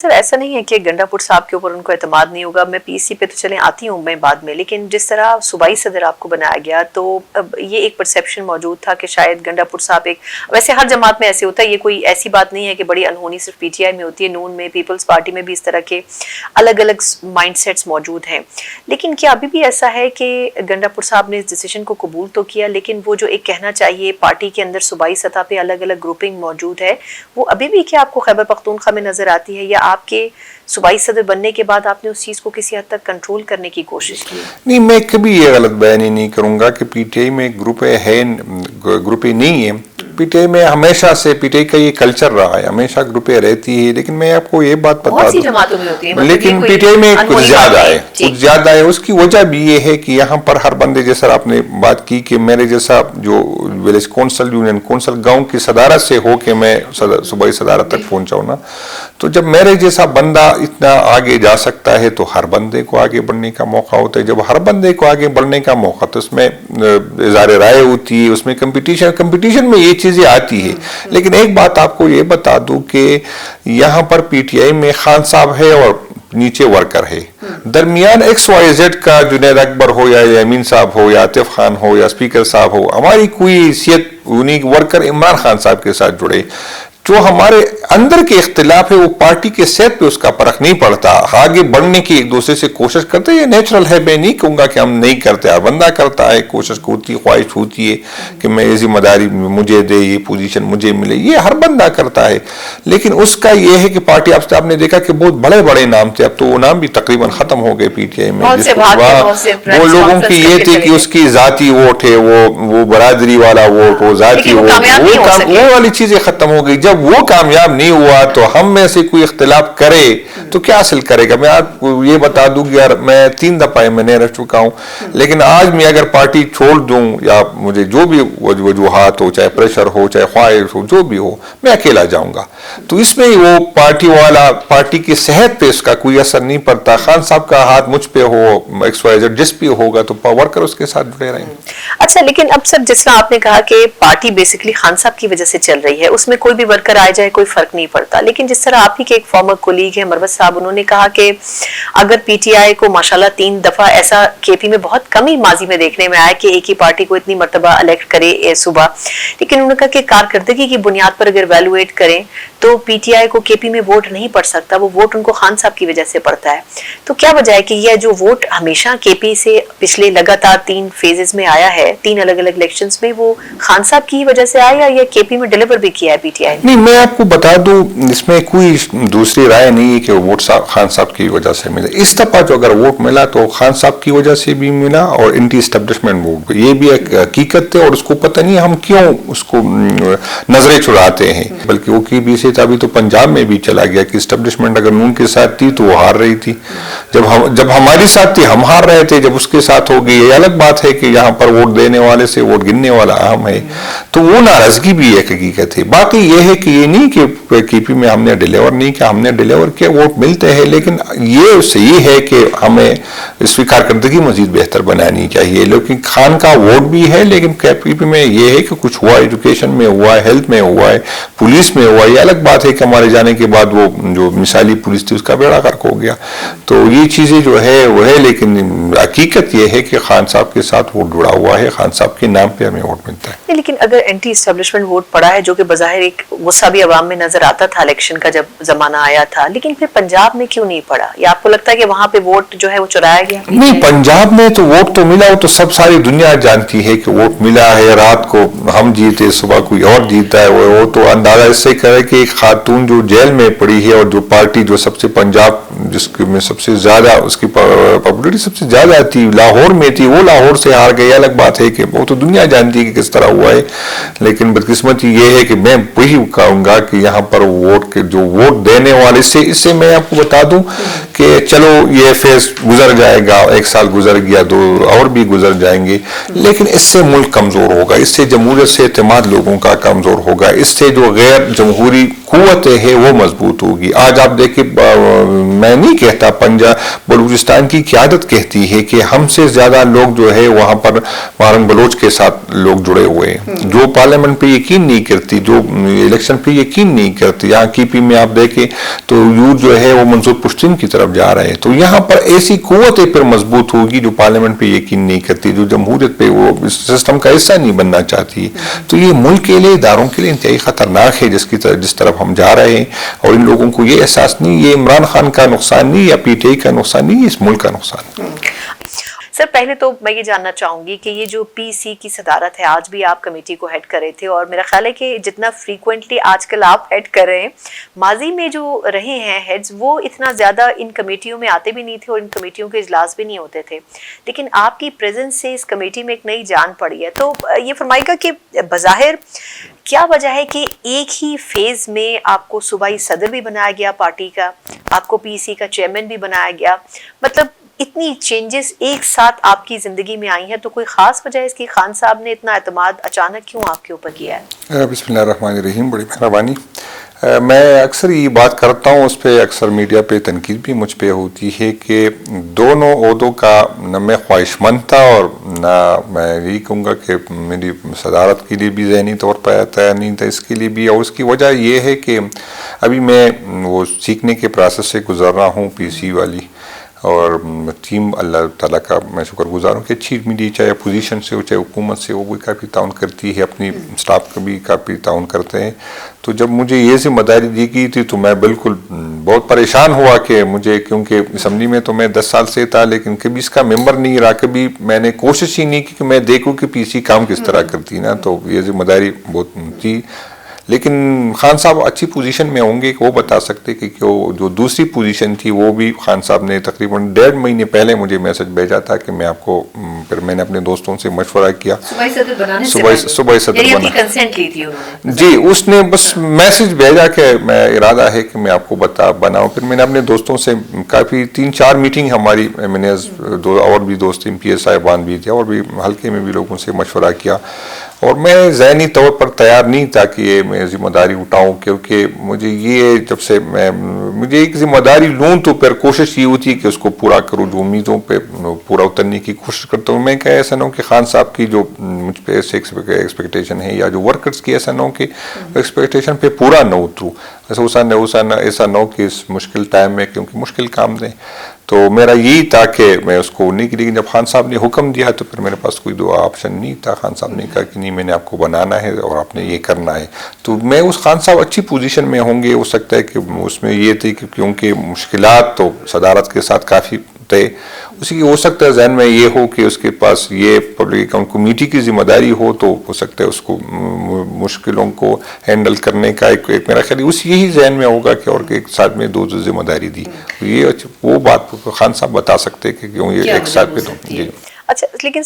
Sir ऐसा नहीं है कि गंडापुर साहब के ऊपर उनको एतमाद नहीं होगा। मैं पीसी पे तो चले आती हूँ मैं बाद में, लेकिन जिस तरह सूबाई सदर आपको बनाया गया तो अब ये एक परसेप्शन मौजूद था कि शायद गंडापुर साहब एक, वैसे हर जमात में ऐसे होता है, ये कोई ऐसी बात नहीं है कि बड़ी अनहोनी सिर्फ पीटीआई में होती है, नून में, पीपल्स पार्टी में भी इस तरह के अलग अलग माइंडसेट्स मौजूद हैं। लेकिन क्या अभी भी ऐसा है कि गंडापुर साहब ने इस डिसीजन को कबूल तो किया, लेकिन वो जो एक कहना चाहिए पार्टी के अंदर सूबाई सतह पे अलग अलग ग्रुपिंग मौजूद है, वो अभी भी क्या आपको खैबर पख्तूनख्वा में नजर आती है, या आपके सूबाई सदर बनने के बाद आपने उस चीज को किसी हद तक कंट्रोल करने की कोशिश की? नहीं, मैं कभी ये गलत बयानी नहीं करूंगा कि पीटीआई में ग्रुप ही नहीं है। पीटीआई में हमेशा से पीटीआई का ये कल्चर रहा है, हमेशा ग्रुपें रहती है। लेकिन मैं आपको ये बात बता दूं, लेकिन पीटीआई में कुछ ज्यादा है। उसकी वजह भी ये है कि यहाँ पर हर बंदे, जैसा आपने बात की कि मेरे जैसा जो विलेज कौंसल, यूनियन कौंसल गांव की सदारत से हो के मैं सूबाई सदारत तक पहुंचा ना, तो जब मेरे जैसा बंदा इतना आगे जा सकता है तो हर बंदे को आगे बढ़ने का मौका होता है। जब हर बंदे को आगे बढ़ने का मौका, तो उसमें इज़हार राय होती है, उसमें कंपटीशन में ये चीजें आती है। लेकिन एक बात आपको ये बता दूं कि यहाँ पर पीटीआई में खान साहब है और नीचे वर्कर है, दरमियान XYZ का जुनैद अकबर हो या यमीन साहब हो या आतिफ खान हो या स्पीकर साहब हो, हमारी कोई हैसियत उन्हीं वर्कर इमरान खान साहब के साथ जुड़े। जो हमारे अंदर के इख्तिलाफ है वो पार्टी के सेहत पे उसका फर्क नहीं पड़ता, आगे बढ़ने की एक दूसरे से कोशिश करते हैं, ये नेचुरल है। मैं नहीं कहूँगा कि हम नहीं करते, हर बंदा करता है, कोशिश होती है, ख्वाहिश होती है कि मैं ये जिम्मेदारी मुझे दे, ये पोजीशन मुझे मिले, ये हर बंदा करता है। लेकिन उसका ये है कि पार्टी, आपने देखा कि बहुत बड़े बड़े नाम थे, अब तो वो नाम भी तकरीबन खत्म हो गए पीटीआई में। वो लोगों की ये थी कि उसकी जाती वोट है, वो बरादरी वाला वोट, वो जाती वोट, वो वाली चीजें खत्म हो गई। जब वो कामयाब नहीं हुआ तो हम में से कोई इख्तिलाफ करे तो क्या हासिल करेगा? मैं आपको ये बता दूं कि यार मैं 3 दफा एमएनए रह चुका हूं, लेकिन आज मैं अगर पार्टी छोड़ दूं या मुझे जो भी वजूहात हो, चाहे प्रेशर हो, चाहे ख्वाहिश हो, जो भी हो, मैं अकेला जाऊंगा। तो इसमें वो पार्टी की सेहत पे इसका कोई असर नहीं पड़ता। खान साहब का हाथ मुझ पे हो, XYZ जिस पे होगा तो वर्कर उसके साथ जुड़े रहेंगे। अच्छा, लेकिन अब सर जिस तरह आपने कहा कि पार्टी बेसिकली खान साहब की वजह से चल रही है, उसमें कोई भी वर्कर आ जाए कोई फर्क नहीं पड़ता। लेकिन जिस तरह आप ही के एक फॉर्मर कोलीग है मरवत साहब, उन्होंने कहा कि अगर पीटीआई को माशाल्लाह 3 दफा, ऐसा केपी में बहुत कम ही माजी में देखने में आया कि एक ही पार्टी को इतनी मर्तबा इलेक्ट करे सुबह, लेकिन उन्होंने कहा कि कारकर्दगी की बुनियाद पर अगर वैल्यूएट करें तो पीटीआई को केपी में वोट नहीं पड़ सकता, वो वोट उनको खान साहब की वजह से पड़ता है। तो क्या वजह है कि यह जो वोट हमेशा केपी से पिछले लगातार 3 फेजेस में आया है, 3 अलग अलग इलेक्शंस में, वो खान साहब की वजह से आया या केपी में डिलीवर भी किया है पीटीआई ने? नहीं, मैं आपको बता दूं, इसमें कोई दूसरी राय नहीं है कि वोट खान साहब की वजह से मिला। इस दफा जो अगर वोट मिला तो खान साहब की वजह से भी मिला और एंटी एस्टेब्लिशमेंट वोट, ये भी एक हकीकत है और उसको पता नहीं हम क्यों उसको नजरें चुराते हैं। बल्कि वो की भी से अभी तो पंजाब में भी चला गया कि एस्टेब्लिशमेंट अगर नून के साथ थी तो वो हार रही थी, जब हमारी साथ थी हम हार रहे थे, जब उसके साथ हो गई ये अलग बात है कि यहाँ पर वोट देने वाले से वोट गिनने वाला अहम है। तो वो नाराजगी भी एक हकीकत है। बाकी ये है कि ये नहीं कि केपी में हमने डिलीवर नहीं किया, हमने डिलीवर किया, वोट मिलते हैं। लेकिन ये सही है कि हमें इसकी कारकर्दगी मजीद बेहतर बनानी चाहिए। लेकिन खान का वोट भी है, लेकिन केपी में ये है कि कुछ हुआ, एजुकेशन में हुआ है, हेल्थ में हुआ है, पुलिस में हुआ है। ये अलग बात है कि हमारे जाने के बाद वो जो मिसाली पुलिस थी उसका बेड़ा गर्क हो गया। तो ये चीजें जो है वो है, लेकिन हकीकत ये है कि खान साहब के साथ वोट जुड़ा हुआ है, खान साहब के नाम पे हमें वोट मिलता है। लेकिन अगर एंटी एस्टेब्लिशमेंट वोट पड़ा है, जो कि बज़ाहिर एक गुस्सा भी अवाम में नजर आता था इलेक्शन का जब जमाना आया था, लेकिन फिर पंजाब में क्यों नहीं पड़ा? या आपको लगता है कि वहां पे वोट जो है वो चुराया गया? नहीं, पंजाब में तो वोट तो मिला, वो तो सब सारी दुनिया जानती है कि वोट मिला है। रात को हम जीते, सुबह कोई और जीता है। वो तो अंदाजा इससे करे कि एक खातून जो जेल में पड़ी है और जो पार्टी जो सबसे पंजाब जिसके में सबसे ज्यादा उसकी पॉपुलरिटी सबसे ज्यादा थी, लाहौर में थी, वो लाहौर से हार गई। अलग बात है कि वो तो दुनिया जानती है कि किस तरह हुआ है। लेकिन बदकिस्मती ये है कि मैं वही कहूंगा कि यहाँ पर वोट के जो वोट देने वाले इससे मैं आपको बता दूं कि चलो ये फेज गुजर जाएगा, 1 साल गुजर गया, 2 और भी गुजर जाएंगे, लेकिन इससे मुल्क कमजोर होगा, इससे जमहूरियत से एतमाद लोगों का कमजोर होगा, इससे जो गैर जमहूरी कुव्वत है वो मजबूत होगी। आज आप देखिए, मैं نہیں کہتا، پنجاب بلوچستان کی قیادت کہتی ہے کہ ہم سے زیادہ لوگ جو ہے وہاں پر مارنگ بلوچ کے ساتھ لوگ جڑے ہوئے ہیں، جو پارلیمنٹ پہ یقین نہیں کرتی، جو الیکشن پہ یقین نہیں کرتی. یہاں کی پی میں آپ دیکھیں تو یوتھ جو ہے وہ منظور پشتین کی طرف جا رہے ہیں. تو یہاں پر ایسی قوتیں پھر مضبوط ہوگی جو پارلیمنٹ پہ یقین نہیں کرتی، جو جمہوریت پہ وہ سسٹم کا حصہ نہیں بننا چاہتی. تو یہ ملک کے لیے، اداروں کے لیے انتہائی خطرناک ہے جس طرف ہم جا رہے ہیں. اور ان لوگوں کو یہ احساس نہیں، یہ عمران خان کا نقصان نہیں یا پی ٹی آئی کا نقصان نہیں، اس ملک کا نقصان. سر پہلے تو میں یہ جاننا چاہوں گی کہ یہ جو پی سی کی صدارت ہے، آج بھی آپ کمیٹی کو ہیڈ کر رہے تھے، اور میرا خیال ہے کہ جتنا فریکوینٹلی آج کل آپ ہیڈ کر رہے ہیں، ماضی میں جو رہے ہیں ہیڈز وہ اتنا زیادہ ان کمیٹیوں میں آتے بھی نہیں تھے اور ان کمیٹیوں کے اجلاس بھی نہیں ہوتے تھے. لیکن آپ کی پریزنس سے اس کمیٹی میں ایک نئی جان پڑی ہے. تو یہ فرمائے گا کہ بظاہر کیا وجہ ہے کہ ایک ہی فیز میں آپ کو صوبائی صدر بھی بنایا گیا پارٹی کا، آپ کو پی سی کا چیئرمین بھی بنایا گیا، مطلب اتنی چینجز ایک ساتھ آپ کی زندگی میں آئی ہیں؟ تو کوئی خاص وجہ ہے اس کی خان صاحب نے اتنا اعتماد اچانک کیوں آپ کے اوپر کیا ہے؟ بسم اللہ الرحمن الرحیم، بڑی مہربانی. میں اکثر یہ بات کرتا ہوں، اس پہ اکثر میڈیا پہ تنقید بھی مجھ پہ ہوتی ہے کہ دونوں عہدوں کا نہ میں خواہش مند تھا اور نہ میں یہی کہوں گا کہ میری صدارت کے لیے بھی ذہنی طور پہ تیار نہیں تھا اس کے لیے بھی. اور اس کی وجہ یہ ہے کہ ابھی میں وہ سیکھنے کے پروسیس سے گزر رہا ہوں پی سی والی، اور ٹیم اللہ تعالیٰ کا میں شکر گزار ہوں کہ اچھی میری چاہے اپوزیشن سے ہو چاہے حکومت سے، وہ بھی کافی تعاون کرتی ہے، اپنی اسٹاف کا بھی کافی تعاون کرتے ہیں. تو جب مجھے یہ ذمہ داری دی گئی تھی تو میں بالکل بہت پریشان ہوا کہ مجھے، کیونکہ اسمبلی میں تو میں 10 سال سے تھا لیکن کبھی اس کا ممبر نہیں رہا، کبھی میں نے کوشش ہی نہیں کی کہ میں دیکھوں کہ پی سی کام کس طرح کرتی نا. تو یہ ذمہ داری بہت تھی. لیکن خان صاحب اچھی پوزیشن میں ہوں گے کہ وہ بتا سکتے کہ جو دوسری پوزیشن تھی وہ بھی خان صاحب نے تقریباً 1.5 مہینے پہلے مجھے میسج بھیجا تھا کہ میں آپ کو، پھر میں نے اپنے دوستوں سے مشورہ کیا صوبائی صدر بنا. جی اس نے بس میسج بھیجا کہ میں ارادہ ہے کہ میں آپ کو بناؤں. پھر میں نے اپنے دوستوں سے کافی 3-4 میٹنگ ہماری، میں نے اور بھی دوست ایم پی ایس صاحبان بھی تھے اور بھی حلقے میں بھی لوگوں سے مشورہ کیا. اور میں ذہنی طور پر تیار نہیں تھا کہ یہ میں ذمہ داری اٹھاؤں، کیونکہ مجھے یہ جب سے مجھے ایک ذمہ داری لوں تو پھر کوشش یہ ہوتی ہے کہ اس کو پورا کروں، جو امیدوں پہ پورا اترنے کی کوشش کرتا ہوں. میں کہ ایسا نہ ہو کہ خان صاحب کی جو مجھ پہ ایکسپیکٹیشن ہے یا جو ورکرز کی، ایسا نہ ہو کہ ایکسپیکٹیشن پہ پورا نہ اتروں. ایسا نہ ہو کہ اس مشکل ٹائم میں، کیونکہ مشکل کام دیں، تو میرا یہی تھا کہ میں اس کو نہیں کی. لیکن جب خان صاحب نے حکم دیا تو پھر میرے پاس کوئی دو آپشن نہیں تھا. خان صاحب نے کہا کہ نہیں، میں نے آپ کو بنانا ہے اور آپ نے یہ کرنا ہے. تو میں اس خان صاحب اچھی پوزیشن میں ہوں گے، ہو سکتا ہے کہ اس میں یہ تھی کہ کیونکہ مشکلات تو صدارت کے ساتھ کافی تھے، اسی کی ہو سکتا ہے ذہن میں یہ ہو کہ اس کے پاس یہ پبلک اکاؤنٹ کمیٹی کی ذمہ داری ہو، تو ہو سکتا ہے اس کو مشکلوں کو ہینڈل کرنے کا ایک میرا خیال یہی ذہن میں ہوگا کہ اور ایک ساتھ میں دو ذمہ داری دی. یہ وہ بات خان صاحب بتا سکتے کہ کیوں یہ ایک ساتھ پہ. اچھا، لیکن